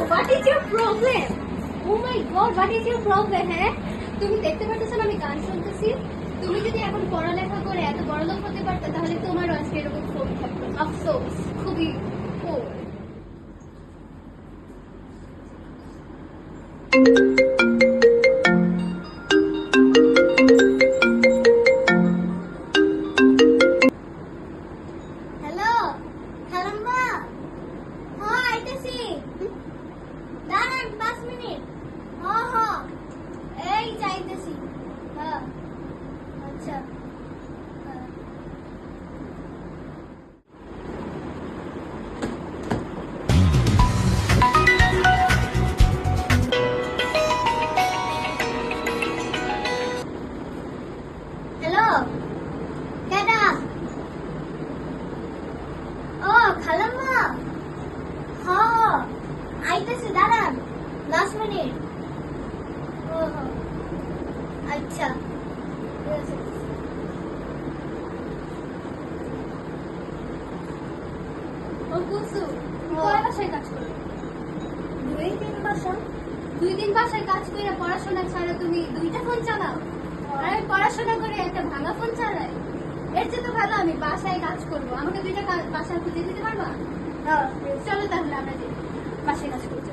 what is your problem? Oh my god, what is your problem? হ্যাঁ, তুমি দেখতে পাচ্ছ না আমি গান শুনতেছি? তুমি যদি এখন পড়ালেখা করে এত বড় লোক হতে পারতে তাহলে তোমারও আজকে এরকম ফোন থাকতো। আফসোস, খুবই হ্যালো খালাম্মা, হ্যাঁ আইতেছি, দাঁড়ান 5 মিনিট। হ্যাঁ হ্যাঁ এই যাইতেছি। হ্যাঁ আচ্ছা। হ্যালো কেডা? ও খালাম্মা, হ্যাঁ আইতেছি, দাঁড়ান 10 মিনিট। ও আচ্ছা ঠিক আছে। ও কুসু, কয় বাসায় কাজ করো? 2-3 বাসা। 2-3 বাসায় কাজ করে পড়াশোনা ছাড়া তুমি 2টা ফোন চালাও? আর আমি পড়াশোনা করে একটা ভাঙা ফোন চালাই? এর চেয়ে তো ভালো আমি বাসায় কাজ করবো। আমাকে 2টা বাসা খুঁজে দিতে পারবা? চলো তাহলে আমরা বাসায় কাজ করতে।